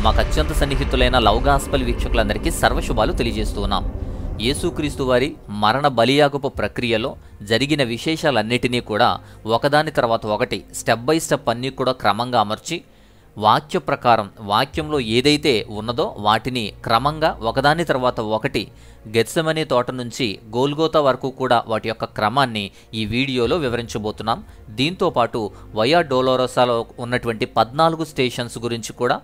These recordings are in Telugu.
మాకు అత్యంత సన్నిహితులైన లవ్ గాస్పెల్ వీక్షకులందరికీ సర్వశుభాలు తెలియజేస్తూ ఉన్నాం. యేసుక్రీస్తు వారి మరణ బలియాగపు ప్రక్రియలో జరిగిన విశేషాలన్నిటినీ కూడా ఒకదాని తర్వాత ఒకటి స్టెప్ బై స్టెప్ అన్నీ కూడా క్రమంగా అమర్చి వాక్య ప్రకారం వాక్యంలో ఏదైతే ఉన్నదో వాటిని క్రమంగా ఒకదాని తర్వాత ఒకటి గెత్సెమనే తోట నుంచి గోల్గోతా వరకు కూడా వాటి యొక్క క్రమాన్ని ఈ వీడియోలో వివరించబోతున్నాం. దీంతోపాటు వయా డోలోరోసాలో ఉన్నటువంటి 14 స్టేషన్స్ గురించి కూడా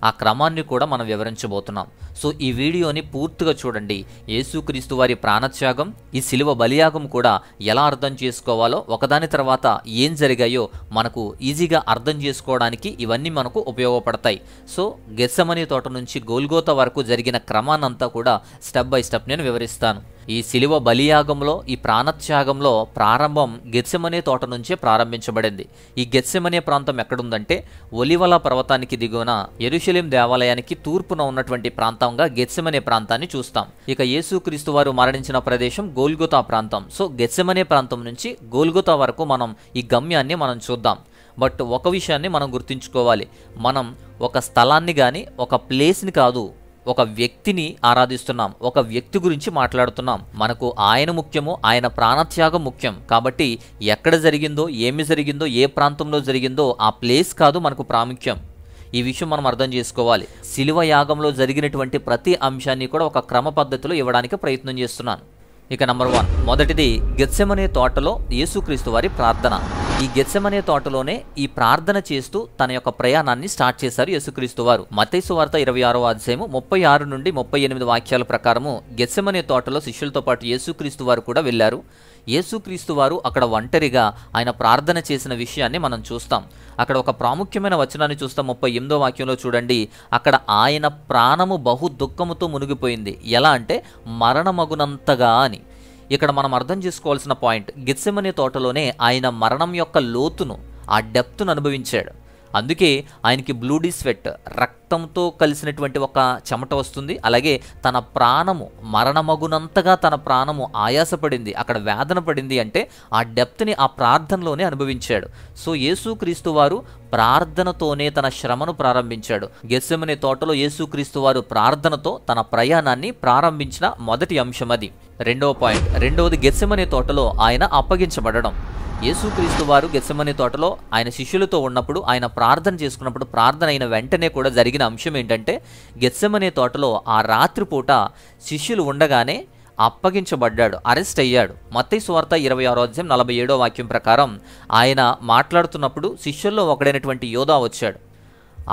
ఆ క్రమాన్ని కూడా మనం వివరించబోతున్నాం. సో ఈ వీడియోని పూర్తిగా చూడండి. యేసుక్రీస్తు వారి ప్రాణత్యాగం, ఈ శిలువ బలియాగం కూడా ఎలా అర్థం చేసుకోవాలో, ఒకదాని తర్వాత ఏం జరిగాయో మనకు ఈజీగా అర్థం చేసుకోవడానికి ఇవన్నీ మనకు ఉపయోగపడతాయి. సో గెత్సెమనే తోట నుంచి గోల్గోతా వరకు జరిగిన క్రమాన్నంతా కూడా స్టెప్ బై స్టెప్ నేను వివరిస్తాను. ఈ శిలువ బలియాగంలో, ఈ ప్రాణత్యాగంలో ప్రారంభం గెత్సెమనే తోట నుంచే ప్రారంభించబడింది. ఈ గెత్సెమనే ప్రాంతం ఎక్కడుందంటే ఒలివల పర్వతానికి దిగువన యెరూషలేం దేవాలయానికి తూర్పున ఉన్నటువంటి ప్రాంతంగా గెత్సెమనే ప్రాంతాన్ని చూస్తాం. ఇక యేసుక్రీస్తు వారు మరణించిన ప్రదేశం గోల్గోతా ప్రాంతం. సో గెత్సెమనే ప్రాంతం నుంచి గోల్గోతా వరకు మనం ఈ గమ్యాన్ని మనం చూద్దాం. బట్ ఒక విషయాన్ని మనం గుర్తుంచుకోవాలి. మనం ఒక స్థలాన్ని కానీ ఒక ప్లేస్ని కాదు, ఒక వ్యక్తిని ఆరాధిస్తున్నాం, ఒక వ్యక్తి గురించి మాట్లాడుతున్నాం. మనకు ఆయన ముఖ్యము, ఆయన ప్రాణత్యాగం ముఖ్యం. కాబట్టి ఎక్కడ జరిగిందో, ఏమి జరిగిందో, ఏ ప్రాంతంలో జరిగిందో ఆ ప్లేస్ కాదు మనకు ప్రాముఖ్యం. ఈ విషయం మనం అర్థం చేసుకోవాలి. శిలువ యాగంలో జరిగినటువంటి ప్రతి అంశాన్ని కూడా ఒక క్రమ పద్ధతిలో ఇవ్వడానికి ప్రయత్నం చేస్తున్నాను. ఇక నంబర్ 1, మొదటిది గెత్సెమనే తోటలో యేసుక్రీస్తు వారి ప్రార్థన. ఈ గెత్సెమనే తోటలోనే ఈ ప్రార్థన చేస్తూ తన యొక్క ప్రయాణాన్ని స్టార్ట్ చేశారు యేసుక్రీస్తు వారు. మత్తయి సువార్త 26వ అధ్యాయము 36 నుండి 38 వాక్యాల ప్రకారము గెత్సెమనే తోటలో శిష్యులతో పాటు యేసుక్రీస్తు వారు కూడా వెళ్ళారు. యేసుక్రీస్తు వారు అక్కడ ఒంటరిగా ఆయన ప్రార్థన చేసిన విషయాన్ని మనం చూస్తాం. అక్కడ ఒక ప్రాముఖ్యమైన వచనాన్ని చూస్తాం. 38వ వాక్యంలో చూడండి. అక్కడ ఆయన ప్రాణము బహు దుఃఖముతో మునిగిపోయింది. ఎలా అంటే మరణమగునంతగా అని. ఇక్కడ మనం అర్థం చేసుకోవాల్సిన పాయింట్, గెత్సెమనే తోటలోనే ఆయన మరణం యొక్క లోతును, ఆ డెప్త్ను అనుభవించాడు. అందుకే ఆయనకి బ్లూడీ స్వెట్, రక్తంతో కలిసినటువంటి ఒక చెమట వస్తుంది. అలాగే తన ప్రాణము మరణమగునంతగా తన ప్రాణము ఆయాసపడింది, అక్కడ వేదన పడింది. అంటే ఆ డెప్త్ని ఆ ప్రార్థనలోనే అనుభవించాడు. సో యేసుక్రీస్తు వారు ప్రార్థనతోనే తన శ్రమను ప్రారంభించాడు. గెత్సెమనే తోటలో యేసుక్రీస్తు వారు ప్రార్థనతో తన ప్రయాణాన్ని ప్రారంభించిన మొదటి అంశం అది. రెండవ పాయింట్, రెండవది గెత్సెమనే తోటలో ఆయన అప్పగించబడడం. యేసుక్రీస్తు వారు గెత్సెమనే తోటలో ఆయన శిష్యులతో ఉన్నప్పుడు, ఆయన ప్రార్థన చేసుకున్నప్పుడు, ప్రార్థన అయిన వెంటనే కూడా జరిగిన అంశం ఏంటంటే గెత్సెమనే తోటలో ఆ రాత్రిపూట శిష్యులు ఉండగానే అప్పగించబడ్డాడు, అరెస్ట్ అయ్యాడు. మత్తయి సువార్త 26వ అధ్యాయం 47వ వాక్యం ప్రకారం ఆయన మాట్లాడుతున్నప్పుడు శిష్యుల్లో ఒకడైనటువంటి యోధా వచ్చాడు.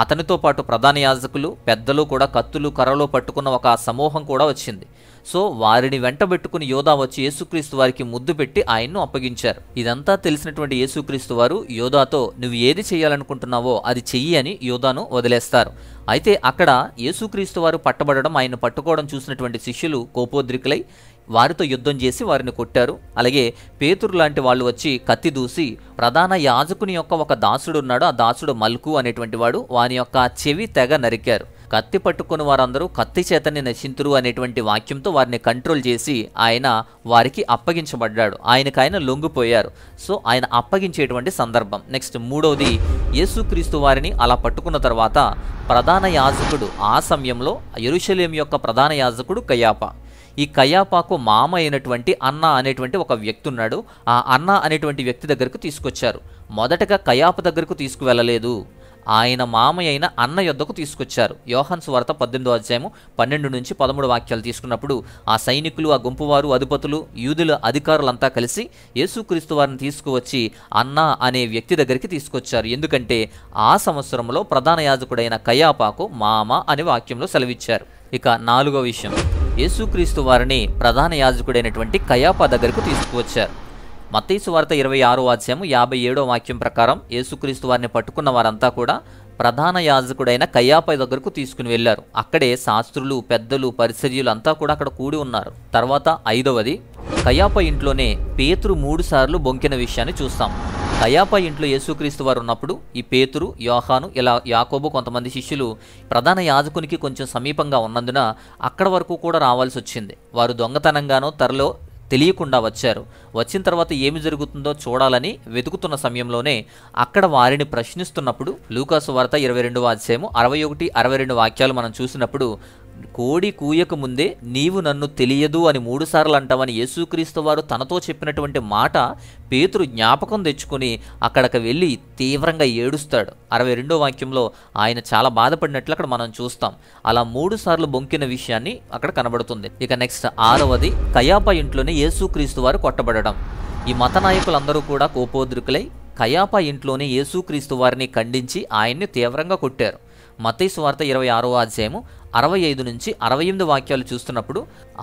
అతనితో పాటు ప్రధాన యాజకులు, పెద్దలు కూడా కత్తులు కర్రలు పట్టుకున్న ఒక సమూహం కూడా వచ్చింది. సో వారిని వెంటబెట్టుకుని యోధా వచ్చి యేసుక్రీస్తు వారికి ముద్దు పెట్టి ఆయన్ను అప్పగించారు. ఇదంతా తెలిసినటువంటి యేసుక్రీస్తు వారు యోధాతో నువ్వు ఏది చేయాలనుకుంటున్నావో అది చెయ్యి అని యోధాను వదిలేస్తారు. అయితే అక్కడ యేసుక్రీస్తు వారు పట్టబడడం, ఆయన పట్టుకోవడం చూసినటువంటి శిష్యులు కోపోద్రికులై వారితో యుద్ధం చేసి వారిని కొట్టారు. అలాగే పేతురు లాంటి వాళ్ళు వచ్చి కత్తి దూసి ప్రధాన యాజకుని యొక్క ఒక దాసుడు ఉన్నాడు, ఆ దాసుడు మల్కు అనేటువంటి వాడు, వాని యొక్క చెవి తెగ నరికారు. కత్తి పట్టుకుని వారందరూ కత్తి చేతని నశింతురు అనేటువంటి వాక్యంతో వారిని కంట్రోల్ చేసి ఆయన వారికి అప్పగించబడ్డాడు. ఆయన లొంగిపోయారు. సో ఆయన అప్పగించేటువంటి సందర్భం. నెక్స్ట్ మూడవది, యేసుక్రీస్తు వారిని అలా పట్టుకున్న తర్వాత ప్రధాన యాజకుడు, ఆ సమయంలో యెరూషలేం యొక్క ప్రధాన యాజకుడు కయాప. ఈ కయాపాకు మామ అయినటువంటి అన్న అనేటువంటి ఒక వ్యక్తి ఉన్నాడు. ఆ అన్న అనేటువంటి వ్యక్తి దగ్గరకు తీసుకొచ్చారు. మొదటగా కయాప దగ్గరకు తీసుకువెళ్ళలేదు, ఆయన మామయ్య అయిన అన్న యొద్దకు తీసుకొచ్చారు. యోహాను సువార్త 18వ అధ్యాయము 12 నుంచి 13 వాక్యాలు తీసుకున్నప్పుడు ఆ సైనికులు, ఆ గుంపువారు, అధిపతులు, యూదుల అధికారులంతా కలిసి యేసుక్రీస్తు వారిని తీసుకువచ్చి అన్న అనే వ్యక్తి దగ్గరికి తీసుకొచ్చారు. ఎందుకంటే ఆ సంవత్సరంలో ప్రధాన యాజకుడైన కయాపాకు మామ అనే వాక్యంలో సెలవిచ్చారు. ఇక నాలుగో విషయం, యేసుక్రీస్తు వారిని ప్రధాన యాజకుడైనటువంటి కయాపా దగ్గరకు తీసుకువచ్చారు. మత్తయి సువార్త 26వ అధ్యాయము 57వ వాక్యం ప్రకారం యేసుక్రీస్తు వారిని పట్టుకున్న వారంతా కూడా ప్రధాన యాజకుడైన కయాపా దగ్గరకు తీసుకుని వెళ్లారు. అక్కడే శాస్త్రులు, పెద్దలు, పరిసర్యులు అంతా కూడా అక్కడ కూడి ఉన్నారు. తర్వాత ఐదవది, కయాపా ఇంట్లోనే పేతురు 3 సార్లు బొంకిన విషయాన్ని చూస్తాం. కయాపా ఇంట్లో యేసుక్రీస్తు వారు ఉన్నప్పుడు ఈ పేతురు, యోహాను, ఇలా యాకోబు కొంతమంది శిష్యులు ప్రధాన యాజకునికి కొంచెం సమీపంగా ఉన్నందున అక్కడ వరకు కూడా రావాల్సి వచ్చింది. వారు దొంగతనంగానో తెలియకుండా వచ్చారు. వచ్చిన తర్వాత ఏమి జరుగుతుందో చూడాలని వెతుకుతున్న సమయంలోనే అక్కడ వారిని ప్రశ్నిస్తున్నప్పుడు లూకాసు వార్త 22వ అధ్యాయము 61, 62 వాక్యాలు మనం చూసినప్పుడు, కోడి కూయక ముందే నీవు నన్ను తెలియదు అని 3 సార్లు అంటావని యేసుక్రీస్తు వారు తనతో చెప్పినటువంటి మాట పేతురు జ్ఞాపకం తెచ్చుకొని అక్కడికి వెళ్ళి తీవ్రంగా ఏడుస్తాడు. 62వ వాక్యంలో ఆయన చాలా బాధపడినట్లు అక్కడ మనం చూస్తాం. అలా 3 సార్లు బొంకిన విషయాన్ని అక్కడ కనబడుతుంది. ఇక నెక్స్ట్ 6వది, కయాప ఇంట్లోనే యేసుక్రీస్తు వారు కొట్టబడడం. ఈ మత నాయకులందరూ కూడా కోపోద్రికులై కయాప ఇంట్లోనే యేసుక్రీస్తు వారిని ఖండించి ఆయన్ని తీవ్రంగా కొట్టారు. మత్తయి సువార్త 26వ అధ్యాయము 65 నుంచి 68 వాక్యాలు చూస్తున్నప్పుడు,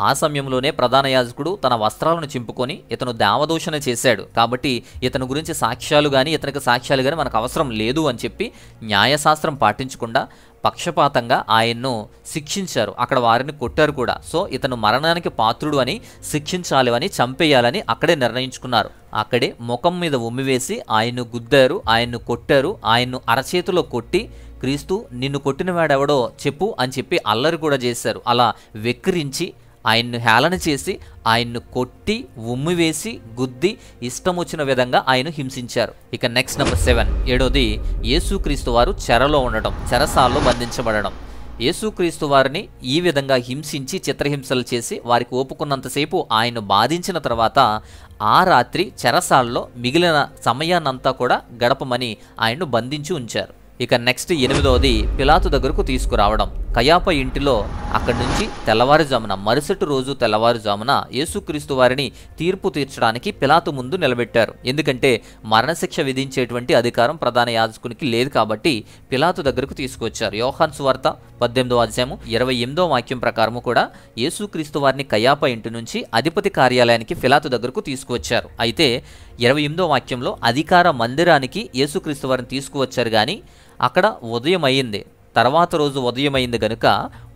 ఆ సమయంలోనే ప్రధాన యాజకుడు తన వస్త్రాలను చింపుకొని ఇతను దేవదూషణ చేశాడు కాబట్టి ఇతని గురించి సాక్ష్యాలు కానీ ఇతనికి సాక్ష్యాలు కానీ మనకు అవసరం లేదు అని చెప్పి న్యాయశాస్త్రం పాటించకుండా పక్షపాతంగా ఆయన్ను శిక్షించారు. అక్కడ వారిని కొట్టారు కూడా. సో ఇతను మరణానికి పాత్రుడు అని, శిక్షించాలి అని, చంపేయాలని అక్కడే నిర్ణయించుకున్నారు. అక్కడే ముఖం మీద ఉమ్మివేసి ఆయన్ను గుద్దారు, ఆయన్ను కొట్టారు. ఆయన్ను అరచేతిలో కొట్టి, క్రీస్తు నిన్ను కొట్టినవాడెవడో చెప్పు అని చెప్పి అల్లరి కూడా చేశారు. అలా వెక్కిరించి ఆయన్ను హేళన చేసి ఆయన్ను కొట్టి ఉమ్మివేసి గుద్ది ఇష్టం వచ్చిన విధంగా ఆయన హింసించారు. ఇక నెక్స్ట్ నెంబర్ 7, 7వది, యేసుక్రీస్తు వారు చెరలో ఉండడం, చెరసాల్లో బంధించబడడం. యేసుక్రీస్తు వారిని ఈ విధంగా హింసించి చిత్రహింసలు చేసి వారికి ఒప్పుకున్నంతసేపు ఆయన్ను బాధించిన తర్వాత ఆ రాత్రి చెరసాల్లో మిగిలిన సమయాన్నంతా కూడా గడపమని ఆయన్ను బంధించి ఉంచారు. ఇక నెక్స్ట్ 8వది, పిలాతు దగ్గరకు తీసుకురావడం. కయాప ఇంటిలో అక్కడి నుంచి తెల్లవారుజామున, మరుసటి రోజు తెల్లవారుజామున యేసుక్రీస్తు వారిని తీర్పు తీర్చడానికి పిలాతు ముందు నిలబెట్టారు. ఎందుకంటే మరణశిక్ష విధించేటువంటి అధికారం ప్రధాన యాజకునికి లేదు కాబట్టి పిలాతు దగ్గరకు తీసుకొచ్చారు. యోహాను సువార్త 18వ అధ్యాయము 28వ వాక్యం ప్రకారము కూడా యేసుక్రీస్తు వారిని కయాప ఇంటి నుంచి అధిపతి కార్యాలయానికి పిలాతు దగ్గరకు తీసుకువచ్చారు. అయితే 28వ వాక్యంలో అధికార మందిరానికి యేసుక్రీస్తు వారిని తీసుకువచ్చారు కానీ అక్కడ ఉదయం అయింది, తర్వాత రోజు ఉదయం అయింది గనుక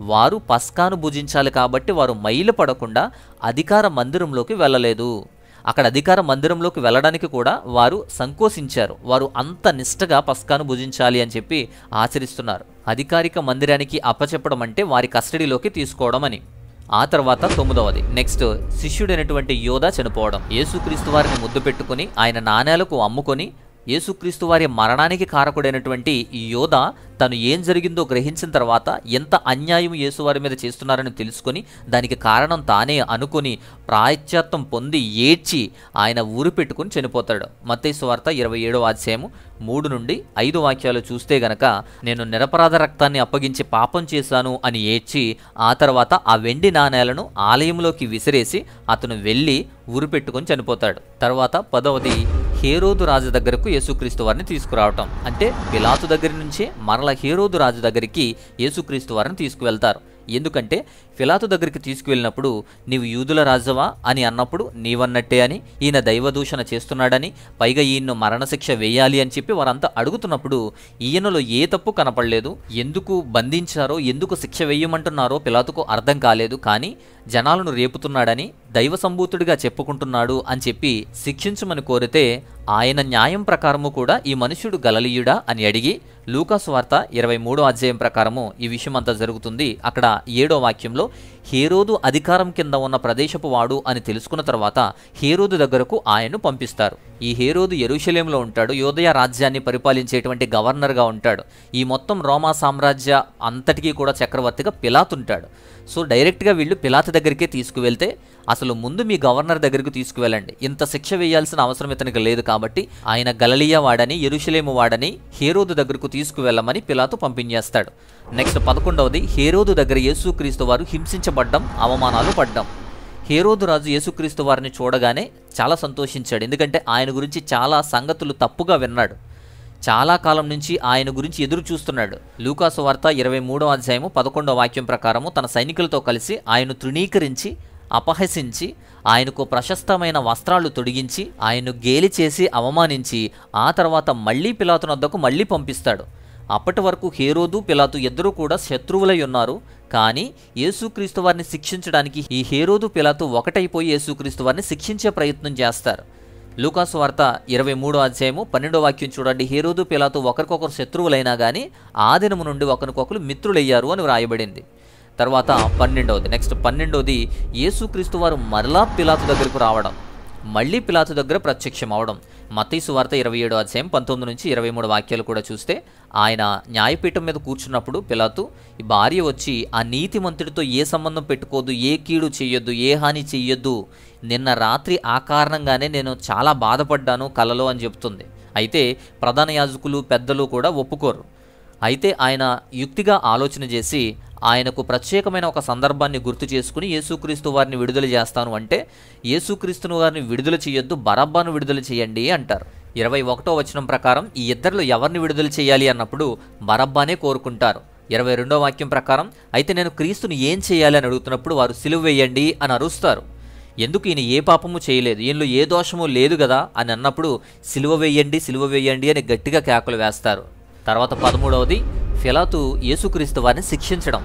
వారు పస్కాను భుజించాలి కాబట్టి వారు మైలు పడకుండా అధికార మందిరంలోకి వెళ్ళలేదు. అక్కడ అధికార మందిరంలోకి వెళ్ళడానికి కూడా వారు సంకోచించారు. వారు అంత నిష్టగా పస్కాను భుజించాలి అని చెప్పి ఆచరిస్తున్నారు. అధికారిక మందిరానికి అప్పచెప్పడం అంటే వారి కస్టడీలోకి తీసుకోవడం అని. ఆ తర్వాత 9వది, నెక్స్ట్ శిష్యుడైనటువంటి యోధా చనిపోవడం. యేసుక్రీస్తు వారిని ముద్దు పెట్టుకుని ఆయన నాణేలకు అమ్ముకొని యేసుక్రీస్తు వారి మరణానికి కారకుడైనటువంటి ఈ యోధ తను ఏం జరిగిందో గ్రహించిన తర్వాత ఎంత అన్యాయం యేసువారి మీద చేస్తున్నారని తెలుసుకొని దానికి కారణం తానే అనుకుని ప్రాయశ్చిత్తం పొంది ఏడ్చి ఆయన ఊరు పెట్టుకుని చనిపోతాడు. మత్తయి సువార్త 27వ అధ్యాయము 3 నుండి 5 వాక్యాలు చూస్తే గనక, నేను నిరపరాధ రక్తాన్ని అప్పగించి పాపం చేశాను అని ఏడ్చి ఆ తర్వాత ఆ వెండి నాణేలను ఆలయంలోకి విసిరేసి అతను వెళ్ళి ఊరు పెట్టుకొని చనిపోతాడు. తర్వాత 10వది, హేరోదు రాజు దగ్గరకు యేసుక్రీస్తు వారిని తీసుకురావటం. అంటే పిలాతు దగ్గర నుంచే మరల హేరోదు రాజు దగ్గరికి యేసుక్రీస్తు వారిని తీసుకువెళ్తారు. ఎందుకంటే పిలాతు దగ్గరికి తీసుకువెళ్ళినప్పుడు నీవు యూదుల రాజువా అని అన్నప్పుడు నీవన్నట్టే అని, ఈయన దైవదూషణ చేస్తున్నాడని, పైగా ఈయన్ను మరణశిక్ష వేయాలి అని చెప్పి వారంతా అడుగుతున్నప్పుడు ఈయనలో ఏ తప్పు కనపడలేదు. ఎందుకు బంధించారో, ఎందుకు శిక్ష వేయమంటున్నారో పిలాతుకు అర్థం కాలేదు. కానీ జనాలను రేపుతున్నాడని, దైవ సంభూతుడిగా చెప్పుకుంటున్నాడు అని చెప్పి శిక్షించమని కోరితే ఆయన న్యాయం ప్రకారము కూడా ఈ మనుష్యుడు గలిలయుడా అని అడిగి లూకాసు వార్త 23వ అధ్యాయం ప్రకారము ఈ విషయం అంతా జరుగుతుంది. అక్కడ 7వ వాక్యంలో హేరోదు అధికారం కింద ఉన్న ప్రదేశపు వాడు అని తెలుసుకున్న తర్వాత హేరోదు దగ్గరకు ఆయన్ను పంపిస్తారు. ఈ హేరోదు యెరూషలేములో ఉంటాడు. యూదయ రాజ్యాన్ని పరిపాలించేటువంటి గవర్నర్గా ఉంటాడు. ఈ మొత్తం రోమా సామ్రాజ్య అంతటికీ కూడా చక్రవర్తిగా పిలాతు ఉంటాడు. సో డైరెక్ట్గా వీళ్ళు పిలాతు దగ్గరికే తీసుకువెళ్తే, అసలు ముందు మీ గవర్నర్ దగ్గరికి తీసుకువెళ్ళండి, ఇంత శిక్ష వేయాల్సిన అవసరం ఇతనికి లేదు కాబట్టి ఆయన గలిలయ వాడని, యెరూషలేము వాడని హేరోదు దగ్గరకు తీసుకువెళ్ళమని పిలాతు పంపించేస్తాడు. నెక్స్ట్ 11వది, హేరోదు దగ్గర యేసుక్రీస్తు వారు హింసించబడ్డం, అవమానాలు పడ్డం. హేరోదు రాజు యేసుక్రీస్తు వారిని చూడగానే చాలా సంతోషించాడు. ఎందుకంటే ఆయన గురించి చాలా సంగతులు తప్పుగా విన్నాడు. చాలా కాలం నుంచి ఆయన గురించి ఎదురు చూస్తున్నాడు. లూకాసు వార్త 23వ అధ్యాయము 11వ వాక్యం ప్రకారము తన సైనికులతో కలిసి ఆయన్ను తృణీకరించి, అపహసించి, ఆయనకు ప్రశస్తమైన వస్త్రాలు తొడిగించి, ఆయన్ను గేలి చేసి అవమానించి ఆ తర్వాత మళ్ళీ పిలాతు వద్దకు మళ్ళీ పంపిస్తాడు. అప్పటి వరకు హేరోదు, పిలాతు ఇద్దరూ కూడా శత్రువులై ఉన్నారు. కానీ యేసుక్రీస్తు వారిని శిక్షించడానికి ఈ హేరోదు, పిలాతు ఒకటైపోయి యేసుక్రీస్తు వారిని శిక్షించే ప్రయత్నం చేస్తారు. లూకాసు వార్త 23వ అధ్యాయము 12వ వాక్యం చూడండి. హేరోదు, పిలాతు ఒకరికొకరు శత్రువులైనా కానీ ఆ దినము నుండి ఒకరికొకరు మిత్రులయ్యారు అని వ్రాయబడింది. తర్వాత 12వది, నెక్స్ట్ 12వది యేసుక్రీస్తు వారు మరలా పిలాతు దగ్గరకు రావడం, మళ్ళీ పిలాతు దగ్గర ప్రత్యక్షం అవడం. మత్తయి సువార్త 27వ అధ్యాయం 19 నుంచి 23 వాక్యాలు కూడా చూస్తే, ఆయన న్యాయపీఠం మీద కూర్చున్నప్పుడు పిలాతు, ఈ భార్య వచ్చి ఆ నీతిమంతుడితో ఏ సంబంధం పెట్టుకోదు, ఏ కీడు చెయ్యొద్దు, ఏ హాని చెయ్యొద్దు, నిన్న రాత్రి ఆ కారణంగానే నేను చాలా బాధపడ్డాను కలలో అని చెప్తుంది. అయితే ప్రధాన యాజకులు పెద్దలు కూడా ఒప్పుకోరు. అయితే ఆయన యుక్తిగా ఆలోచన చేసి ఆయనకు ప్రత్యేకమైన ఒక సందర్భాన్ని గుర్తు చేసుకుని యేసుక్రీస్తు వారిని విడుదల చేస్తాను అంటే, యేసుక్రీస్తును వారిని విడుదల చేయొద్దు, బరబ్బాను విడుదల చేయండి అంటారు. 21వ వచనం ప్రకారం ఈ ఇద్దరిలో ఎవరిని విడుదల చేయాలి అన్నప్పుడు బరబ్బానే కోరుకుంటారు. 22వ వాక్యం ప్రకారం అయితే నేను క్రీస్తుని ఏం చేయాలి అని అడుగుతున్నప్పుడు వారు సిలువ వేయండి అని అరుస్తారు. ఎందుకు, ఈయన ఏ పాపము చేయలేదు, ఈయనలో ఏ దోషము లేదు కదా అని అన్నప్పుడు సిలువ వేయండి, సిలువ వేయండి అని గట్టిగా కేకలు వేస్తారు. తర్వాత 13వది పిలాతు యేసుక్రీస్తు వారిని శిక్షించడం.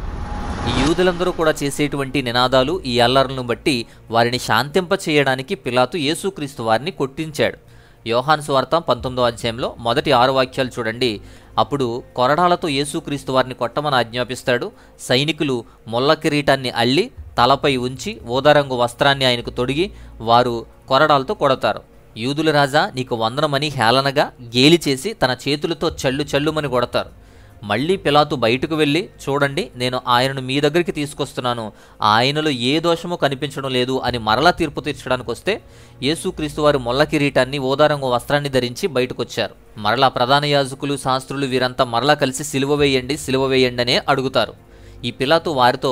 ఈ యూదులందరూ కూడా చేసేటువంటి నినాదాలు, ఈ అల్లర్లను బట్టి వారిని శాంతింప చేయడానికి పిలాతు యేసుక్రీస్తు వారిని కొట్టించాడు. యోహాను సువార్త 19వ అధ్యాయంలో మొదటి 6 వాక్యాలు చూడండి. అప్పుడు కొరడాలతో యేసుక్రీస్తు వారిని కొట్టమని ఆజ్ఞాపిస్తాడు. సైనికులు ముళ్ళ కిరీటాన్ని అల్లి తలపై ఉంచి ఊదారంగు వస్త్రాన్ని ఆయనకు తొడిగి వారు కొరడాలతో కొడతారు. యూదుల రాజా నీకు వందనమని హేళనగా గేలి చేసి తన చేతులతో చల్లుమని కొడతారు. మళ్ళీ పిలాతు బయటకు వెళ్ళి, చూడండి నేను ఆయనను మీ దగ్గరికి తీసుకొస్తున్నాను, ఆయనలో ఏ దోషము కనిపించడం లేదు అని మరలా తీర్పు తీర్చడానికి వస్తే, యేసుక్రీస్తు వారు మొల్ల కిరీటాన్ని ఓదారంగు వస్త్రాన్ని ధరించి బయటకు వచ్చారు. మరలా ప్రధాన యాజకులు శాస్త్రులు వీరంతా మరలా కలిసి సిలువ వేయండి అనే అడుగుతారు. ఈ పిలాతు వారితో,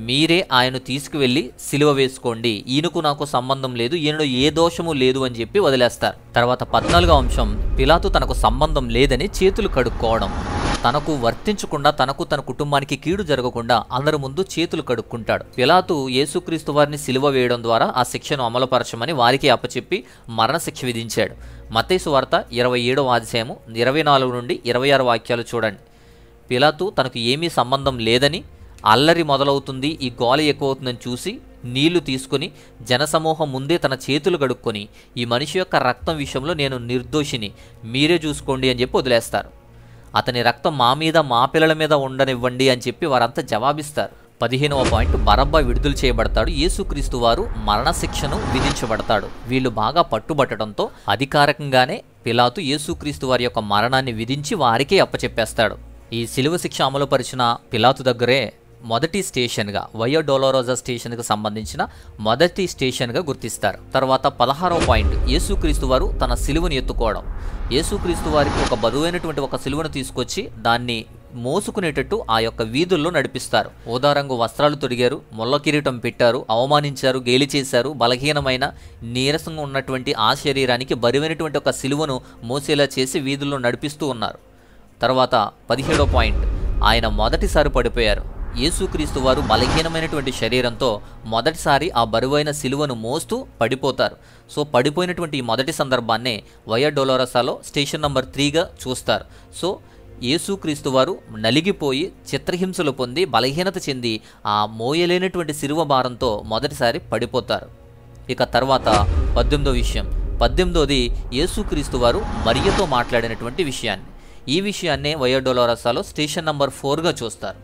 మీరే ఆయన తీసుకువెళ్ళి సిలువ వేసుకోండి, ఈయనకు నాకు సంబంధం లేదు, ఈయనలో ఏ దోషము లేదు అని చెప్పి వదిలేస్తారు. తర్వాత 14వ అంశం, పిలాతు తనకు సంబంధం లేదని చేతులు కడుక్కోవడం. తనకు వర్తించకుండా, తనకు తన కుటుంబానికి కీడు జరగకుండా అందరి ముందు చేతులు కడుక్కుంటాడు. పిలాతు యేసుక్రీస్తు వారిని సిలువ వేయడం ద్వారా ఆ శిక్షను అమలుపరచమని వారికి అప్పచెప్పి మరణశిక్ష విధించాడు. మత్తయి సువార్త 27వ అధ్యాయము 24 నుండి 26 వాక్యాలు చూడండి. పిలాతు తనకు ఏమీ సంబంధం లేదని, అల్లరి మొదలవుతుంది, ఈ గోల ఎక్కువవుతుందని చూసి నీళ్లు తీసుకుని జనసమూహం ముందే తన చేతులు కడుక్కొని, ఈ మనిషి యొక్క రక్తం విషయంలో నేను నిర్దోషిని, మీరే చూసుకోండి అని చెప్పి వదిలేస్తారు. అతని రక్తం మా మీద, మా పిల్లల మీద ఉండనివ్వండి అని చెప్పి వారంతా జవాబిస్తారు. 15వ పాయింట్, బరబ్బా విడుదల చేయబడతాడు, యేసుక్రీస్తు వారు మరణశిక్షను విధించబడతాడు. వీళ్ళు బాగా పట్టుబట్టడంతో అధికారికంగానే పిలాతు యేసుక్రీస్తు వారి యొక్క మరణాన్ని విధించి వారికే అప్పచెప్పేస్తాడు. ఈ సిలువ శిక్ష అమలుపరిచిన పిలాతు దగ్గరే మొదటి స్టేషన్గా, వయో డోలోరోజా స్టేషన్కి సంబంధించిన మొదటి స్టేషన్గా గుర్తిస్తారు. తర్వాత 16వ పాయింట్, యేసుక్రీస్తు వారు తన సిలువను ఎత్తుకోవడం. యేసుక్రీస్తు వారికి ఒక బరువైనటువంటి ఒక సిలువను తీసుకొచ్చి దాన్ని మోసుకునేటట్టు ఆ యొక్క వీధుల్లో నడిపిస్తారు. ఓదారంగు వస్త్రాలు తొడిగారు, ముళ్ళ కిరీటం పెట్టారు, అవమానించారు, గేలి చేశారు. బలహీనమైన నీరసంగా ఉన్నటువంటి ఆ శరీరానికి బరువైనటువంటి ఒక సిలువను మోసేలా చేసి వీధుల్లో నడిపిస్తూ ఉన్నారు. తర్వాత 17వ పాయింట్, ఆయన మొదటిసారి పడిపోయారు. యేసుక్రీస్తు వారు బలహీనమైనటువంటి శరీరంతో మొదటిసారి ఆ బరువైన సిలువను మోస్తూ పడిపోతారు. సో పడిపోయినటువంటి ఈ మొదటి సందర్భాన్నే వయో డోలోరోసాలో స్టేషన్ నెంబర్ 3గా చూస్తారు. సో యేసుక్రీస్తు వారు నలిగిపోయి చిత్రహింసలు పొంది బలహీనత చెంది ఆ మోయలేనటువంటి సిలువ భారంతో మొదటిసారి పడిపోతారు. ఇక తర్వాత 18వ విషయం, 18వది యేసుక్రీస్తు వారు మరియతో మాట్లాడినటువంటి విషయాన్ని. ఈ విషయాన్నే వయో డోలోరోసాలో స్టేషన్ నెంబర్ 4గా చూస్తారు.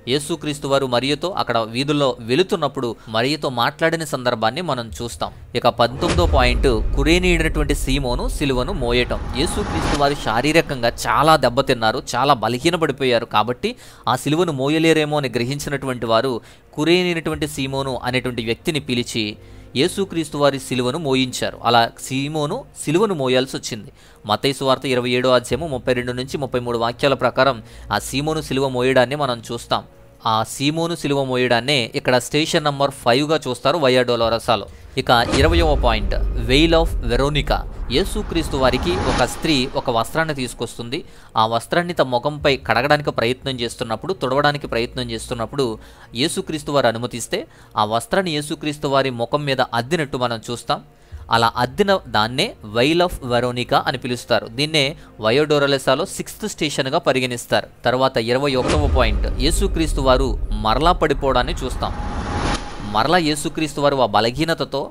యేసుక్రీస్తు వారు మరియతో అక్కడ వీధుల్లో వెళుతున్నప్పుడు మరియతో మాట్లాడిన సందర్భాన్ని మనం చూస్తాం. ఇక 19వ పాయింట్, కురేనీడినటువంటి సీమోను సిలువను మోయటం. యేసుక్రీస్తు వారు శారీరకంగా చాలా దెబ్బతిన్నారు, చాలా బలహీనపడిపోయారు. కాబట్టి ఆ సిలువను మోయలేరేమో అని గ్రహించినటువంటి వారు కురేనీడినటువంటి సీమోను అనేటువంటి వ్యక్తిని పిలిచి యేసుక్రీస్తు వారి సిలువను మోయించారు. అలా సీమోను సిలువను మోయాల్సి వచ్చింది. మత్తయి సువార్త 27వ అధ్యాయము 32 నుంచి 33 వాక్యాల ప్రకారం ఆ సీమోను సిలువ మోయడాన్ని మనం చూస్తాం. ఆ సీమోను సిలువ మోయడాన్నే ఇక్కడ స్టేషన్ నెంబర్ 5గా చూస్తారు వయో డోలోరోసాలో. ఇక 20వ పాయింట్, వెయిల్ ఆఫ్ వెరోనికా. యేసుక్రీస్తు వారికి ఒక స్త్రీ ఒక వస్త్రాన్ని తీసుకొస్తుంది. ఆ వస్త్రాన్ని తమ ముఖంపై కడగడానికి ప్రయత్నం చేస్తున్నప్పుడు, తుడవడానికి ప్రయత్నం చేస్తున్నప్పుడు యేసుక్రీస్తు వారు అనుమతిస్తే ఆ వస్త్రాన్ని యేసుక్రీస్తు వారి ముఖం మీద అద్దినట్టు మనం చూస్తాం. అలా అద్దిన దాన్నే వెయిల్ ఆఫ్ వెరోనికా అని పిలుస్తారు. దీన్నే వయో డోలోరోసాలో 6th స్టేషన్గా పరిగణిస్తారు. తర్వాత 21వ పాయింట్, యేసుక్రీస్తు వారు మరలా పడిపోవడాన్ని చూస్తాం. మరలా యేసుక్రీస్తు వారు ఆ బలహీనతతో,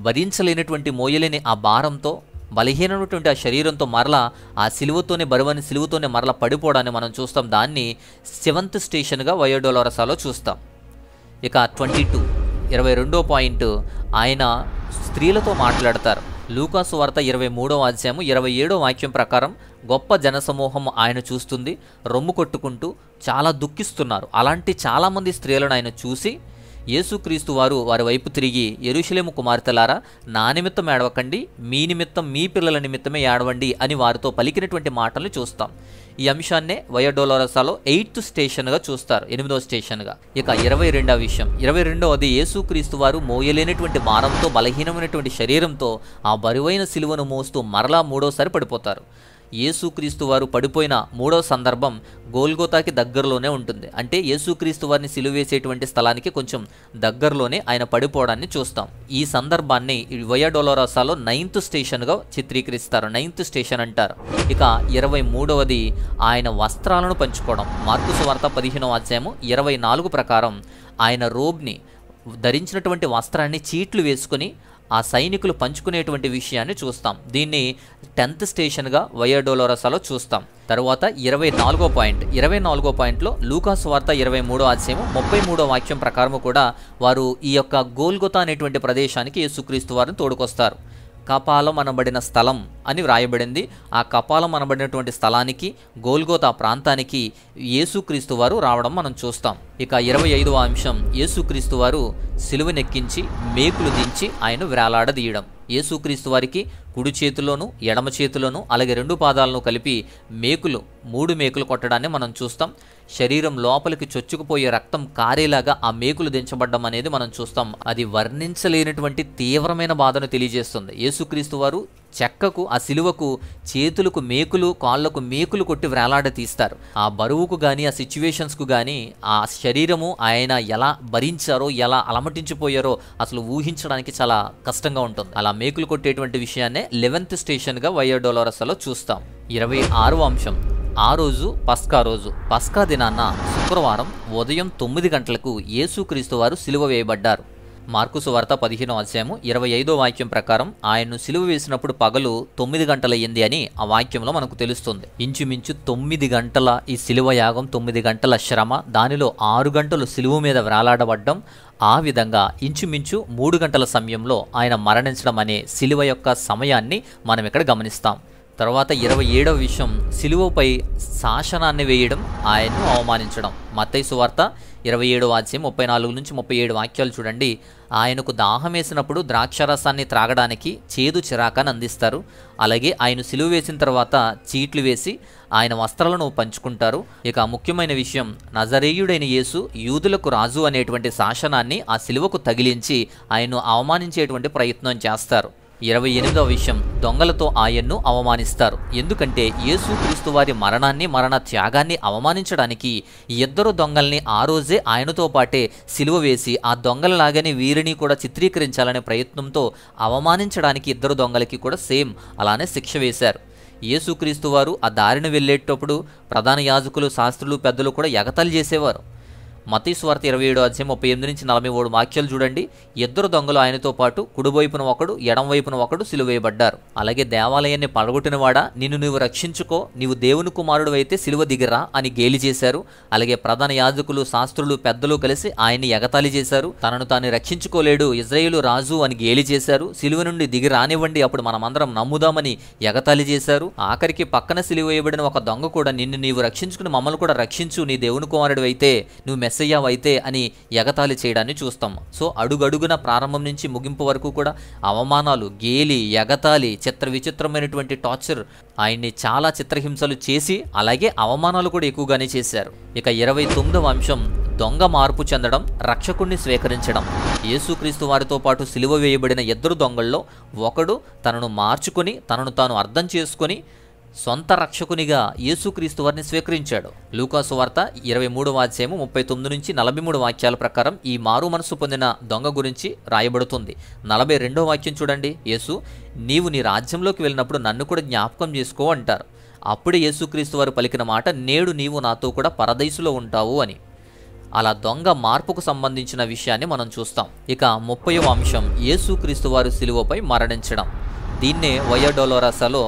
భరించలేనటువంటి మోయలేని ఆ భారంతో, బలహీనమైనటువంటి ఆ శరీరంతో మరలా ఆ సిలువతోనే, బరువని సిలువతోనే మరలా పడిపోవడాన్ని మనం చూస్తాం. దాన్ని 7th స్టేషన్గా వయో డోలోరోసాలో చూస్తాం. ఇక 22 22వ పాయింట్, ఆయన స్త్రీలతో మాట్లాడతారు. లూకాసు వార్త 23వ అధ్యాయము 27వ వాక్యం ప్రకారం గొప్ప జనసమూహం ఆయన చూస్తుంది, రొమ్ము కొట్టుకుంటూ చాలా దుఃఖిస్తున్నారు. అలాంటి చాలామంది స్త్రీలను ఆయన చూసి యేసుక్రీస్తు వారు వారి వైపు తిరిగి, యెరూషలేము కుమార్తెలారా, నా నిమిత్తం ఏడవకండి, మీ నిమిత్తం మీ పిల్లల నిమిత్తమే ఏడవండి అని వారితో పలికినటువంటి మాటలు చూస్తాం. ఈ అంశాన్నే వయా డొలోరసాలో 8th స్టేషన్గా చూస్తారు, 8వ స్టేషన్గా. ఇక 22వ విషయం, 22వది, యేసుక్రీస్తు వారు మోయలేనటువంటి భారంతో, బలహీనమైనటువంటి శరీరంతో ఆ బరువైన సిలువను మోస్తూ మరలా మూడోసారి పడిపోతారు. యేసుక్రీస్తు వారు పడిపోయిన మూడవ సందర్భం గోల్గోతాకి దగ్గరలోనే ఉంటుంది. అంటే యేసుక్రీస్తు వారిని సిలువేసేటువంటి స్థలానికి కొంచెం దగ్గరలోనే ఆయన పడిపోవడాన్ని చూస్తాం. ఈ సందర్భాన్ని వయా డొలోరసాలో 9th స్టేషన్గా చిత్రీకరిస్తారు, 9th స్టేషన్ అంటారు. ఇక 23వది, ఆయన వస్త్రాలను పంచుకోవడం. మార్కు సువార్త 15వ అధ్యాయము 24 ప్రకారం ఆయన రోబ్ని ధరించినటువంటి వస్త్రాన్ని చీట్లు వేసుకొని ఆ సైనికులు పంచుకునేటువంటి విషయాన్ని చూస్తాం. దీన్ని 10th స్టేషన్గా వయా డొలోరసాలో చూస్తాం. తరువాత 24వ పాయింట్, 24వ పాయింట్లో లూకాసు వార్త 23వ అధ్యాయము 33వ వాక్యం ప్రకారం కూడా వారు ఈ యొక్క గోల్గొతా అనేటువంటి ప్రదేశానికి యేసుక్రీస్తు వారిని తోడుకొస్తారు. కపాలం అనబడిన స్థలం అని వ్రాయబడింది. ఆ కపాలం అనబడినటువంటి స్థలానికి, గోల్గోతా ప్రాంతానికి యేసుక్రీస్తు వారు రావడం మనం చూస్తాం. ఇక 25వ అంశం, యేసుక్రీస్తు వారు సిలువనెక్కించి మేకులు దించి ఆయన వేలాడదీయడం. యేసుక్రీస్తు వారికి కుడి చేతిలోను ఎడమ చేతిలోను అలాగే 2 పాదాలను కలిపి మూడు మేకులు కొట్టడాన్ని మనం చూస్తాం. శరీరం లోపలికి చొచ్చుకుపోయే రక్తం కారేలాగా ఆ మేకులు దించబడ్డం అనేది మనం చూస్తాం. అది వర్ణించలేనటువంటి తీవ్రమైన బాధను తెలియజేస్తుంది. యేసుక్రీస్తు వారు చెక్కకు, ఆ సిలువకు చేతులకు మేకులు, కాళ్ళకు మేకులు కొట్టి వేలాడ తీస్తారు. ఆ బరువుకు కానీ, ఆ సిచ్యువేషన్స్కు కానీ, ఆ శరీరము ఆయన ఎలా భరించారో, ఎలా అలమటించిపోయారో అసలు ఊహించడానికి చాలా కష్టంగా ఉంటుంది. అలా మేకులు కొట్టేటువంటి విషయాన్నే 11th స్టేషన్గా వయా డొలోరసాలో చూస్తాం. 26వ అంశం, ఆ రోజు పస్కా రోజు. పస్కా దినాన్న శుక్రవారం ఉదయం 9 గంటలకు యేసుక్రీస్తు వారు సిలువ వేయబడ్డారు. మార్కు సువార్త 15వ అధ్యాయము 25వ వాక్యం ప్రకారం ఆయన్ను సిలువ వేసినప్పుడు పగలు 9 గంటలయ్యింది అని ఆ వాక్యంలో మనకు తెలుస్తుంది. ఇంచుమించు 9 గంటల ఈ సిలువ యాగం, 9 గంటల శ్రమ, దానిలో 6 గంటలు సిలువ మీద వేలాడబడ్డం, ఆ విధంగా ఇంచుమించు 3 గంటల సమయంలో ఆయన మరణించడం అనే సిలువ యొక్క సమయాన్ని మనం ఇక్కడ గమనిస్తాం. తర్వాత 27వ విషయం, సిలువపై శాసనాన్ని వేయడం, ఆయన్ను అవమానించడం. మత్తయి సువార్త 27వ అధ్యాయం 34 నుంచి 37 వాక్యాలు చూడండి. ఆయనకు దాహం వేసినప్పుడు ద్రాక్షారసాన్ని త్రాగడానికి చేదు చిరాకాన్ని అందిస్తారు. అలాగే ఆయన సిలువ వేసిన తర్వాత చీట్లు వేసి ఆయన వస్త్రాలను పంచుకుంటారు. ఇక ముఖ్యమైన విషయం, నజరేయుడైన యేసు యూదులకు రాజు అనేటువంటి శాసనాన్ని ఆ సిలువకు తగిలించి ఆయన్ను అవమానించేటువంటి ప్రయత్నం చేస్తారు. 28వ విషయం, దొంగలతో ఆయన్ను అవమానిస్తారు. ఎందుకంటే యేసుక్రీస్తు వారి మరణాన్ని, మరణ త్యాగాన్ని అవమానించడానికి ఇద్దరు దొంగల్ని ఆ రోజే ఆయనతో పాటే సిలువ వేసి ఆ దొంగలలాగానే వీరిని కూడా చిత్రీకరించాలనే ప్రయత్నంతో అవమానించడానికి ఇద్దరు దొంగలకి కూడా సేమ్ అలానే శిక్ష వేశారు. యేసుక్రీస్తు వారు ఆ దారిని వెళ్ళేటప్పుడు ప్రధాన యాజకులు, శాస్త్రులు, పెద్దలు కూడా ఎగతాళి చేసేవారు. మత్తయి సువార్త 27వ అధ్యాయం 38 నుంచి 43 వాక్యాలు చూడండి. ఇద్దరు దొంగలు ఆయనతో పాటు కుడివైపున ఒకడు, ఎడంవైపున ఒకడు సిలువేయబడ్డారు. అలాగే దేవాలయాన్ని పడగొట్టినవాడా, నిన్ను నువ్వు రక్షించుకో, నీవు దేవుని కుమారుడు అయితే సిలువ దిగిరా అని గేలి చేశారు. అలాగే ప్రధాన యాజకులు, శాస్త్రులు, పెద్దలు కలిసి ఆయన్ని ఎగతాళి చేశారు. తనను తాను రక్షించుకోలేడు, ఇజ్రాయేలు రాజు అని గేలి చేశారు. సిలువ నుండి దిగి రానివ్వండి, అప్పుడు మనమందరం నమ్ముదామని ఎగతాళి చేశారు. ఆఖరికి పక్కన సిలువ వేయబడిన ఒక దొంగ కూడా, నిన్ను నీవు రక్షించుకుని మమ్మల్ని కూడా రక్షించు, నీ దేవుని కుమారుడు అయితే, నువ్వు మెస్సయ్యావైతే అని ఎగతాళి చేయడాన్ని చూస్తాం. సో అడుగడుగున ప్రారంభం నుంచి ముగింపు వరకు కూడా అవమానాలు, గేలి, ఎగతాళి, విచిత్రమైనటువంటి టార్చర్, ఆయన్ని చాలా చిత్రహింసలు చేసి అలాగే అవమానాలు కూడా ఎక్కువగానే చేశారు. ఇక 29వ అంశం, దొంగ మార్పు చెందడం, రక్షకుణ్ణి స్వీకరించడం. యేసుక్రీస్తు వారితో పాటు సిలువ వేయబడిన ఇద్దరు దొంగల్లో ఒకడు తనను మార్చుకొని, తనను తాను అర్థం చేసుకొని సొంత రక్షకునిగా యేసుక్రీస్తు వారిని స్వీకరించాడు. లూకాసు వార్త 23వ అధ్యాయము 39 నుంచి 43 వాక్యాల ప్రకారం ఈ మారు మనసు పొందిన దొంగ గురించి రాయబడుతుంది. 42వ వాక్యం చూడండి. యేసు, నీవు నీ రాజ్యంలోకి వెళ్ళినప్పుడు నన్ను కూడా జ్ఞాపకం చేసుకో అంటారు. అప్పుడే యేసుక్రీస్తు వారు పలికిన మాట, నేడు నీవు నాతో కూడా పరదైసులో ఉంటావు అని. అలా దొంగ మార్పుకు సంబంధించిన విషయాన్ని మనం చూస్తాం. ఇక 30వ అంశం, యేసుక్రీస్తు వారు సిలువపై మరణించడం. దీన్నే వయా డొలోరసాలో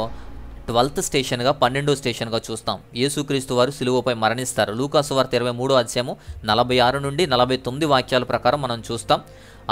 12th స్టేషన్గా 12వ స్టేషన్గా చూస్తాం. యేసుక్రీస్తు వారు సిలువపై మరణిస్తారు. లూకా సువార్త 23వ అధ్యాయము 46 నుండి 49 వాక్యాల ప్రకారం మనం చూస్తాం.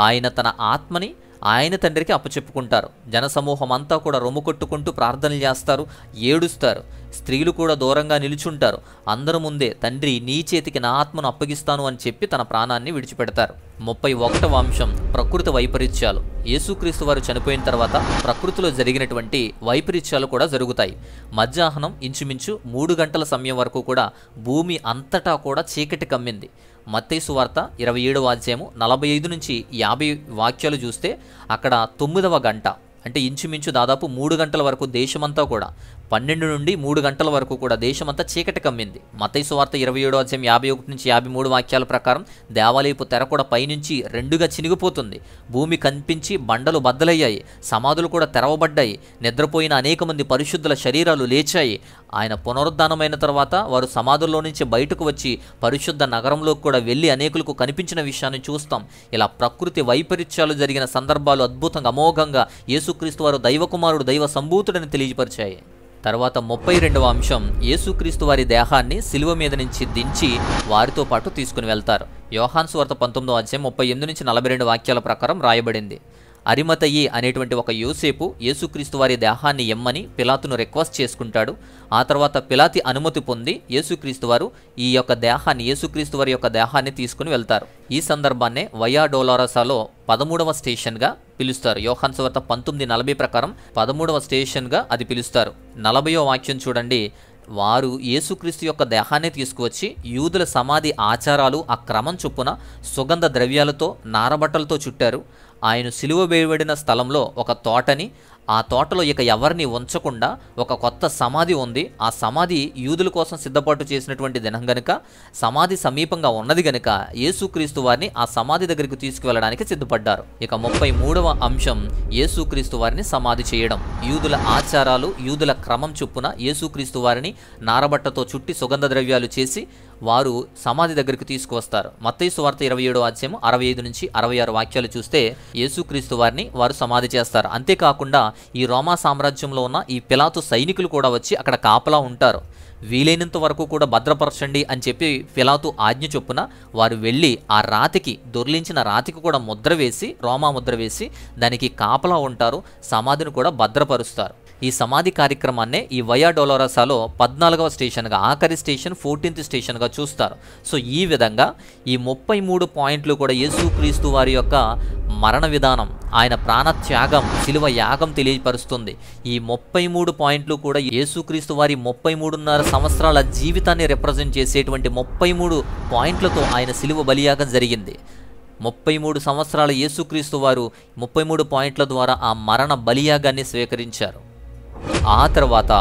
ఆయన తన ఆత్మని ఆయన తండ్రికి అప్పచెప్పుకుంటారు. జనసమూహం అంతా కూడా రొమ్ము కొట్టుకుంటూ ప్రార్థనలు చేస్తారు, ఏడుస్తారు. స్త్రీలు కూడా దూరంగా నిలుచుంటారు. అందరి ముందే తండ్రి నీ చేతికి నా ఆత్మను అప్పగిస్తాను అని చెప్పి తన ప్రాణాన్ని విడిచిపెడతారు. 31వ అంశం ప్రకృతి వైపరీత్యాలు. యేసుక్రీస్తు వారు చనిపోయిన తర్వాత ప్రకృతిలో జరిగినటువంటి వైపరీత్యాలు కూడా జరుగుతాయి. మధ్యాహ్నం ఇంచుమించు 3 గంటల సమయం వరకు కూడా భూమి అంతటా కూడా చీకటి కమ్మింది. మత్తయి సువార్త 27వ అధ్యాయము 45 నుంచి 50 వాక్యాలు చూస్తే అక్కడ 9వ గంట అంటే ఇంచుమించు దాదాపు 3 గంటల వరకు దేశమంతా కూడా 12 నుండి 3 గంటల వరకు కూడా దేశమంతా చీకటి కమ్మింది. మత్తయి సువార్త 27వ అధ్యాయం 51 నుంచి 53 వాక్యాల ప్రకారం దేవాలయపు తెర కూడా పైనుంచి 2గా చినిగిపోతుంది. భూమి కనిపించి బండలు బద్దలయ్యాయి, సమాధులు కూడా తెరవబడ్డాయి. నిద్రపోయిన అనేక మంది పరిశుద్ధుల శరీరాలు లేచాయి. ఆయన పునరుద్ధానమైన తర్వాత వారు సమాధుల్లో నుంచి బయటకు వచ్చి పరిశుద్ధ నగరంలోకి కూడా వెళ్ళి అనేకులకు కనిపించిన విషయాన్ని చూస్తాం. ఇలా ప్రకృతి వైపరీత్యాలు జరిగిన సందర్భాలు అద్భుతంగా అమోఘంగా యేసుక్రీస్తు వారు దైవకుమారుడు దైవ సంభూతుడని తెలియపరిచాయి. తర్వాత 32వ అంశం యేసుక్రీస్తు వారి దేహాన్ని సిలువ మీద నుంచి దించి వారితో పాటు తీసుకుని వెళ్తారు. యోహాను సువార్త 19వ అధ్యాయం 38 నుంచి 42 వాక్యాల ప్రకారం రాయబడింది. అరిమతయి అనేటువంటి ఒక యోసేపు యేసుక్రీస్తు వారి దేహాన్ని ఇమ్మని పిలాతును రిక్వెస్ట్ చేసుకుంటాడు. ఆ తర్వాత పిలాతి అనుమతి పొంది యేసుక్రీస్తు వారు యేసుక్రీస్తు వారి యొక్క దేహాన్ని తీసుకుని వెళ్తారు. ఈ సందర్భాన్నే వయా డోలోరసాలో 13వ స్టేషన్గా పిలుస్తారు. యోహాను సువార్త 19:40 ప్రకారం 13వ స్టేషన్గా అది పిలుస్తారు. 40వ వాక్యం చూడండి. వారు యేసుక్రీస్తు యొక్క దేహాన్ని తీసుకువచ్చి యూదుల సమాధి ఆచారాలు ఆ క్రమం చొప్పున సుగంధ ద్రవ్యాలతో నారబట్టలతో చుట్టారు. ఆయన సిలువ వేయబడిన స్థలంలో ఒక తోటని, ఆ తోటలో ఇక ఎవరిని ఉంచకుండా ఒక కొత్త సమాధి ఉంది. ఆ సమాధి యూదుల కోసం సిద్ధపాటు చేసినటువంటి దినం గనుక, సమాధి సమీపంగా ఉన్నది గనుక యేసుక్రీస్తు వారిని ఆ సమాధి దగ్గరికి తీసుకువెళ్ళడానికి సిద్ధపడ్డారు. ఇక 33వ అంశం యేసుక్రీస్తు వారిని సమాధి చేయడం. యూదుల ఆచారాలు, యూదుల క్రమం చొప్పున యేసుక్రీస్తు వారిని నారబట్టతో చుట్టి సుగంధ ద్రవ్యాలు చేసి వారు సమాధి దగ్గరికి తీసుకువస్తారు. మత్తయి సువార్త 27వ అధ్యాయం 65 నుంచి 66 వాక్యాలు చూస్తే యేసుక్రీస్తు వారిని వారు సమాధి చేస్తారు. అంతేకాకుండా ఈ రోమా సామ్రాజ్యంలో ఉన్న ఈ పిలాతు సైనికులు కూడా వచ్చి అక్కడ కాపలా ఉంటారు. వీలైనంత వరకు కూడా భద్రపరచండి అని చెప్పి పిలాతు ఆజ్ఞ చొప్పున వారు వెళ్ళి ఆ రాతికి, దొర్లించిన రాతికి కూడా ముద్ర వేసి, రోమా ముద్ర వేసి దానికి కాపలా ఉంటారు. సమాధిని కూడా భద్రపరుస్తారు. ఈ సమాధి కార్యక్రమాన్నే ఈ వయా డోలోరసాలో 14వ స్టేషన్గా, ఆఖరి స్టేషన్ 14th స్టేషన్గా చూస్తారు. సో ఈ విధంగా ఈ 33 పాయింట్లు కూడా యేసుక్రీస్తు వారి యొక్క మరణ విధానం, ఆయన ప్రాణత్యాగం, శిలువ యాగం తెలియపరుస్తుంది. ఈ 33 పాయింట్లు కూడా యేసుక్రీస్తు వారి 33.5 సంవత్సరాల జీవితాన్ని రిప్రజెంట్ చేసేటువంటి 33 పాయింట్లతో ఆయన శిలువ బలియాగం జరిగింది. 33 సంవత్సరాల యేసుక్రీస్తు వారు 33 పాయింట్ల ద్వారా ఆ మరణ బలియాగాన్ని స్వీకరించారు. ఆ తర్వాత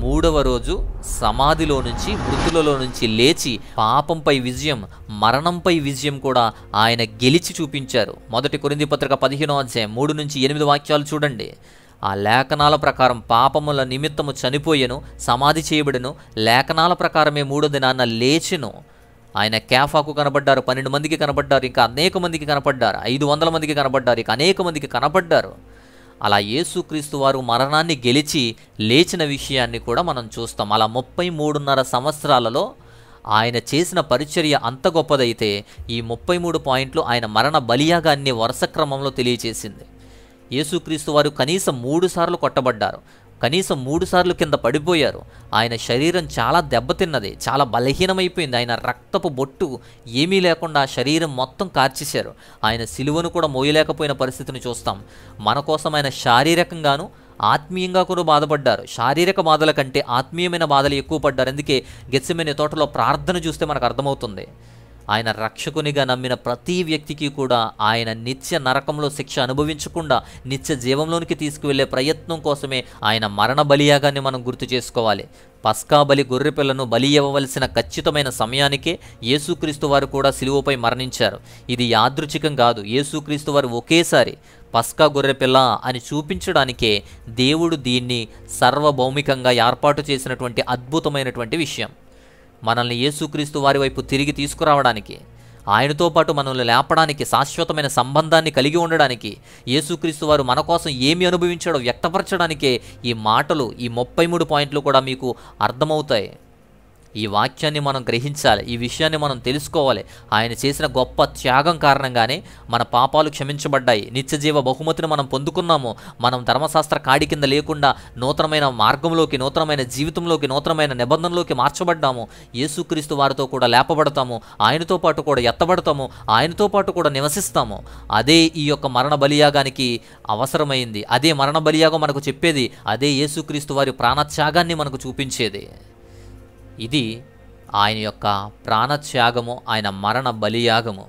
3వ రోజు సమాధిలో నుంచి, మృతులలో నుంచి లేచి పాపంపై విజయం, మరణంపై విజయం కూడా ఆయన గెలిచి చూపించారు. 1 కొరింథీ పత్రిక 15వ అధ్యాయం 3 నుంచి 8 వాక్యాలు చూడండి. ఆ లేఖనాల ప్రకారం పాపముల నిమిత్తము చనిపోయెను, సమాధి చేయబడెను, లేఖనాల ప్రకారమే 3వ దినాన లేచెను. ఆయన కేఫాకు కనబడ్డారు, 12 మందికి కనబడ్డారు, ఇంకా అనేక మందికి కనబడ్డారు, 500 మందికి కనబడ్డారు, ఇక అనేక మందికి కనబడ్డారు. అలా యేసుక్రీస్తు వారు మరణాన్ని గెలిచి లేచిన విషయాన్ని కూడా మనం చూస్తాం. అలా 33.5 సంవత్సరాలలో ఆయన చేసిన పరిచర్య అంత గొప్పదైతే ఈ 33 పాయింట్లు ఆయన మరణ బలియాగాన్ని వరుస క్రమంలో తెలియచేసింది. యేసుక్రీస్తు వారు కనీసం 3 సార్లు కొట్టబడ్డారు, కనీసం 3 సార్లు కింద పడిపోయారు. ఆయన శరీరం చాలా దెబ్బతిన్నది, చాలా బలహీనమైపోయింది. ఆయన రక్తపు బొట్టు ఏమీ లేకుండా శరీరం మొత్తం కార్చేశారు. ఆయన సిలువను కూడా మోయలేకపోయిన పరిస్థితిని చూస్తాం. మన కోసం ఆయన శారీరకంగాను ఆత్మీయంగా కూడా బాధపడ్డారు. శారీరక బాధల కంటే ఆత్మీయమైన బాధలు ఎక్కువ పడ్డారు. అందుకే గెత్సెమనే తోటలో ప్రార్థన చూస్తే మనకు అర్థమవుతుంది. ఆయన రక్షకునిగా నమ్మిన ప్రతి వ్యక్తికి కూడా ఆయన నిత్య నరకంలో శిక్ష అనుభవించకుండా నిత్య జీవంలోనికి తీసుకువెళ్లే ప్రయత్నం కోసమే ఆయన మరణ బలియాగాన్ని మనం గుర్తు చేసుకోవాలి. పస్కా బలి గొర్రెపిల్లను బలి ఇవ్వవలసిన ఖచ్చితమైన సమయానికే యేసుక్రీస్తు వారు కూడా సిలువపై మరణించారు. ఇది యాదృచ్ఛికం కాదు. యేసుక్రీస్తు వారు ఒకేసారి పస్కా గొర్రెపిల్ల అని చూపించడానికే దేవుడు దీన్ని సర్వభౌమికంగా ఏర్పాటు చేసినటువంటి అద్భుతమైనటువంటి విషయం. మనల్ని యేసుక్రీస్తు వారి వైపు తిరిగి తీసుకురావడానికి, ఆయనతో పాటు మనల్ని లేపడానికి, శాశ్వతమైన సంబంధాన్ని కలిగి ఉండడానికి, యేసుక్రీస్తు వారు మన కోసం ఏమి అనుభవించాడో వ్యక్తపరచడానికే ఈ మాటలు, ఈ 33 పాయింట్లు కూడా మీకు అర్థమవుతాయి. ఈ వాక్యాన్ని మనం గ్రహించాలి, ఈ విషయాన్ని మనం తెలుసుకోవాలి. ఆయన చేసిన గొప్ప త్యాగం కారణంగానే మన పాపాలు క్షమించబడ్డాయి, నిత్యజీవ బహుమతిని మనం పొందుకున్నాము. మనం ధర్మశాస్త్ర కాడి కింద లేకుండా నూతనమైన మార్గంలోకి, నూతనమైన జీవితంలోకి, నూతనమైన నిబంధనలోకి మార్చబడ్డాము. యేసుక్రీస్తు వారితో కూడా లేపబడతాము, ఆయనతో పాటు కూడా ఎత్తబడతాము, ఆయనతో పాటు కూడా నివసిస్తాము. అదే ఈ యొక్క మరణ బలియాగానికి అవసరమైంది. అదే మరణ బలియాగం మనకు చెప్పేది. అదే యేసుక్రీస్తు వారి ప్రాణత్యాగాన్ని మనకు చూపించేది. ఇది ఆయన యొక్క ప్రాణత్యాగము, ఆయన మరణ బలియాగము.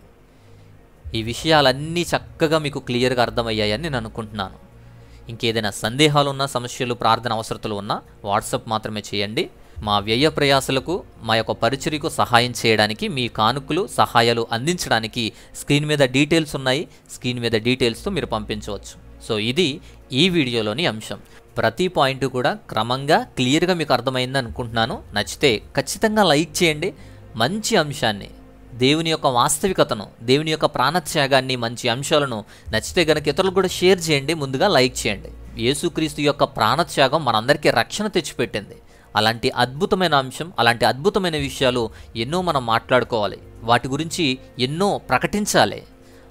ఈ విషయాలన్నీ చక్కగా మీకు క్లియర్గా అర్థమయ్యాయని నేను అనుకుంటున్నాను. ఇంకేదైనా సందేహాలున్నా, సమస్యలు, ప్రార్థన అవసరతలు ఉన్నా వాట్సాప్ మాత్రమే చేయండి. మా వ్యయ ప్రయాసలకు, మా యొక్క పరిచర్యకు సహాయం చేయడానికి, మీ కానుకలు, సహాయాలు అందించడానికి స్క్రీన్ మీద డీటెయిల్స్ ఉన్నాయి. స్క్రీన్ మీద డీటెయిల్స్తో మీరు పంపించవచ్చు. సో ఇది ఈ వీడియోలోని అంశం. ప్రతి పాయింట్ కూడా క్రమంగా క్లియర్గా మీకు అర్థమైంది అనుకుంటున్నాను. నచ్చితే ఖచ్చితంగా లైక్ చేయండి. మంచి అంశాన్ని, దేవుని యొక్క వాస్తవికతను, దేవుని యొక్క ప్రాణత్యాగాన్ని, మంచి అంశాలను నచ్చితే గనక ఇతరులకు కూడా షేర్ చేయండి. ముందుగా లైక్ చేయండి. యేసుక్రీస్తు యొక్క ప్రాణత్యాగం మనందరికీ రక్షణ తెచ్చిపెట్టింది. అలాంటి అద్భుతమైన అంశం, అలాంటి అద్భుతమైన విషయాలు ఎన్నో మనం మాట్లాడుకోవాలి, వాటి గురించి ఎన్నో ప్రకటించాలి.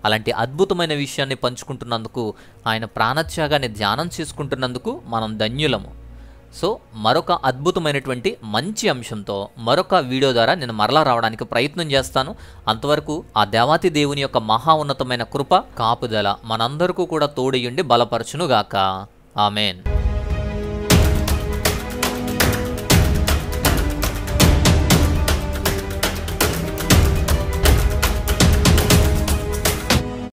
అలాంటి అద్భుతమైన విషయాన్ని పంచుకుంటున్నందుకు, ఆయన ప్రాణత్యాగాన్ని ధ్యానం చేసుకుంటున్నందుకు మనం ధన్యులము. సో మరొక అద్భుతమైనటువంటి మంచి అంశంతో మరొక వీడియో ద్వారా నేను మరలా రావడానికి ప్రయత్నం చేస్తాను. అంతవరకు ఆ దేవాతి దేవుని యొక్క మహా ఉన్నతమైన కృప, కాపుదల మనందరికీ కూడా తోడయుండి బలపరచునుగాక. ఆమెన్.